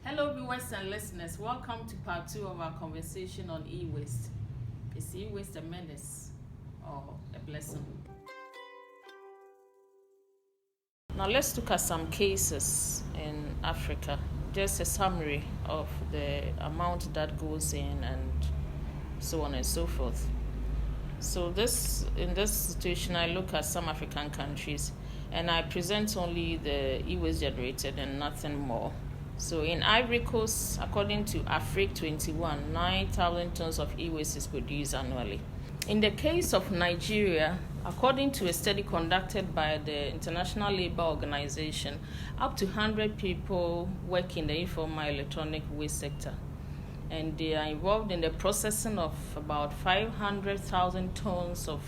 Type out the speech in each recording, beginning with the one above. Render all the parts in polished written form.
Hello viewers and listeners, welcome to part 2 of our conversation on e-waste. Is e-waste a menace or a blessing? Now let's look at some cases in Africa, just a summary of the amount that goes in and so on and so forth. So in this situation, I look at some African countries and I present only the e-waste generated and nothing more. So in Ivory Coast, according to Afrique 21, 9,000 tons of e-waste is produced annually. In the case of Nigeria, according to a study conducted by the International Labour Organization, up to 100 people work in the informal electronic waste sector, and they are involved in the processing of about 500,000 tons of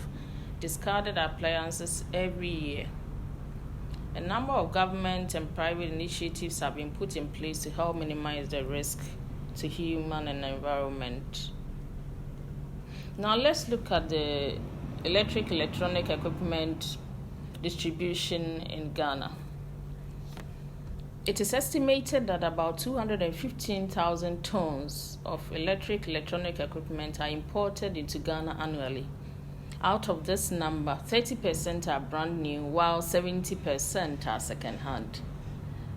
discarded appliances every year. A number of government and private initiatives have been put in place to help minimize the risk to human and environment. Now let's look at the electronic equipment distribution in Ghana. It is estimated that about 215,000 tons of electronic equipment are imported into Ghana annually. Out of this number, 30% are brand new, while 70% are second-hand.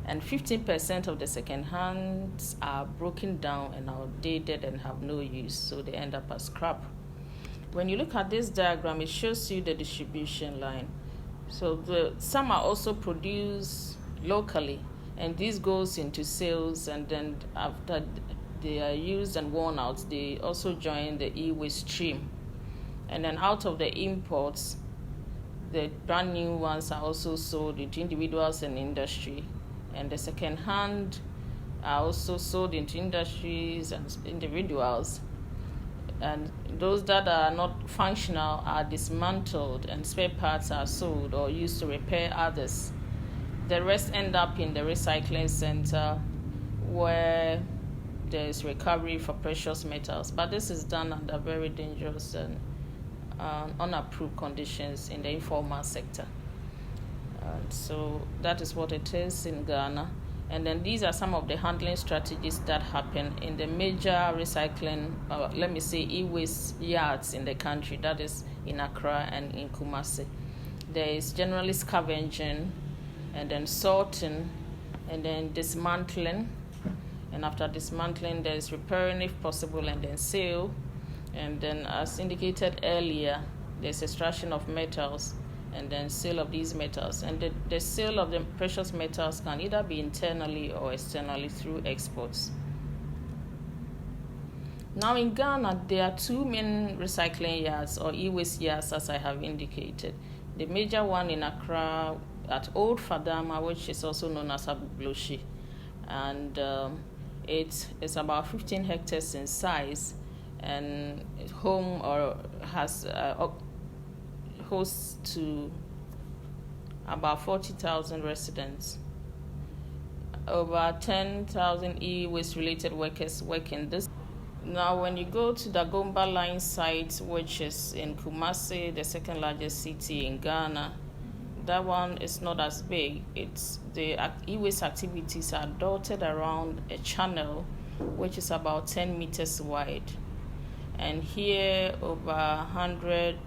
And 15% of the second-hands are broken down and outdated and have no use, so they end up as scrap. When you look at this diagram, it shows you the distribution line. So some are also produced locally, and this goes into sales, and then after they are used and worn out, they also join the e-waste stream. And then out of the imports, the brand new ones are also sold into individuals and industry. And the second hand are also sold into industries and individuals. And those that are not functional are dismantled and spare parts are sold or used to repair others. The rest end up in the recycling center where there is recovery for precious metals. But this is done under very dangerous and unapproved conditions in the informal sector. So that is what it is in Ghana. And then these are some of the handling strategies that happen in the major recycling, e-waste yards in the country, that is in Accra and in KUMASI. There is generally scavenging, and then sorting, and then dismantling. And after dismantling, there is repairing if possible, and then sale. And then, as indicated earlier, there's extraction of metals and then sale of these metals. And the sale of the precious metals can either be internally or externally through exports. Now in Ghana, there are two main recycling yards or e-waste yards, as I have indicated. The major one in Accra at Old Fadama, which is also known as Abubloshi. And it is about 15 hectares in size, and home or has hosts to about 40,000 residents. Over 10,000 e-waste related workers work in this. Now when you go to the DAGOMBA line site, which is in KUMASI, the second largest city in Ghana, that one is not as big. It's the e-waste activities are dotted around a channel which is about 10 meters wide. And here, over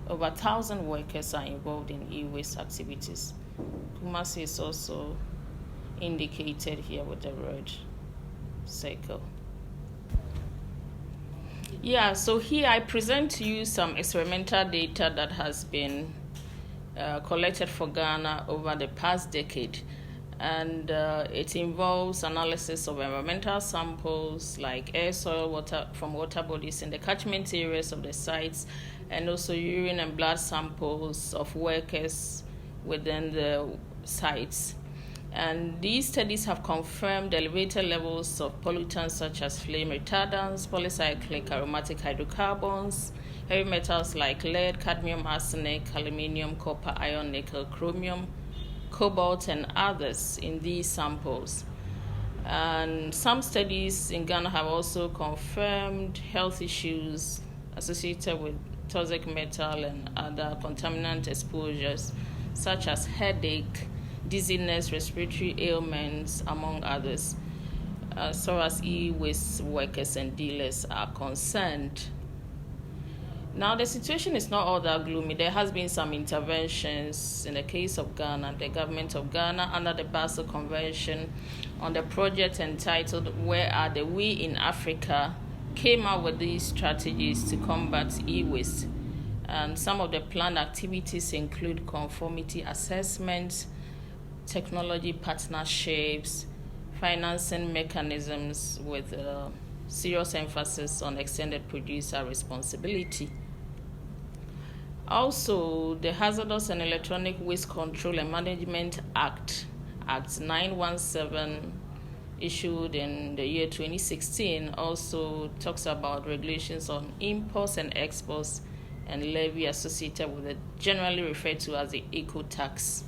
1,000 workers are involved in e-waste activities. KUMASI is also indicated here with the red circle. Yeah, so here I present to you some experimental data that has been collected for Ghana over the past decade. And it involves analysis of environmental samples like air, soil, water from water bodies in the catchment areas of the sites, and also urine and blood samples of workers within the sites. And these studies have confirmed elevated levels of pollutants such as flame retardants, polycyclic aromatic hydrocarbons, heavy metals like lead, cadmium, arsenic, aluminium, copper, iron, nickel, chromium, cobalt, and others in these samples. And some studies in Ghana have also confirmed health issues associated with toxic metal and other contaminant exposures, such as headache, dizziness, respiratory ailments, among others. as far as e-waste workers and dealers are concerned. Now, the situation is not all that gloomy. There has been some interventions in the case of Ghana. The government of Ghana, under the Basel Convention, on the project entitled "Where Are the We in Africa," came out with these strategies to combat e-waste. And some of the planned activities include conformity assessments, technology partnerships, financing mechanisms with serious emphasis on extended producer responsibility. Also, the Hazardous and Electronic Waste Control and Management Act, Act 917, issued in the year 2016, also talks about regulations on imports and exports and levy associated with it, generally referred to as the eco-tax.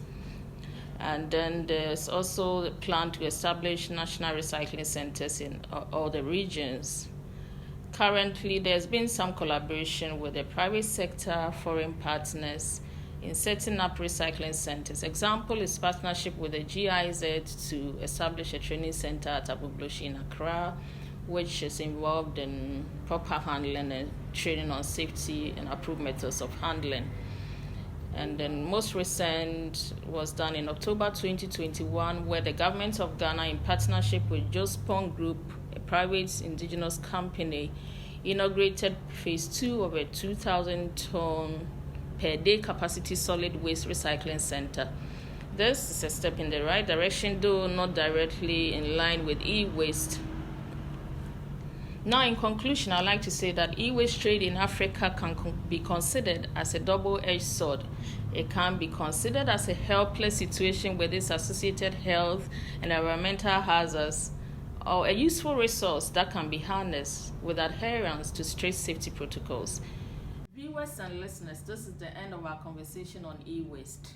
And then there's also the plan to establish national recycling centers in all the regions. Currently, there's been some collaboration with the private sector, foreign partners in setting up recycling centers. Example is partnership with the GIZ to establish a training center at Abubloshi in Accra, which is involved in proper handling and training on safety and approved methods of handling. And then most recent was done in October 2021, where the government of Ghana, in partnership with Jospong Group, a private indigenous company, inaugurated phase 2 of a 2,000-ton per day capacity solid waste recycling center. This is a step in the right direction, though not directly in line with e-waste. Now, in conclusion, I'd like to say that e-waste trade in Africa can be considered as a double-edged sword. It can be considered as a helpless situation with its associated health and environmental hazards, or a useful resource that can be harnessed with adherence to strict safety protocols. Viewers and listeners, this is the end of our conversation on e-waste.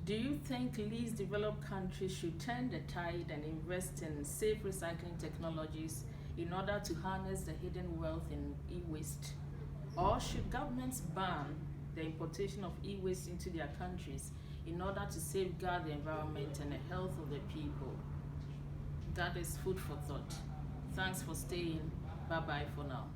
Do you think least developed countries should turn the tide and invest in safe recycling technologies in order to harness the hidden wealth in e-waste? Or should governments ban the importation of e-waste into their countries in order to safeguard the environment and the health of the people? That is food for thought. Thanks for staying. Bye-bye for now.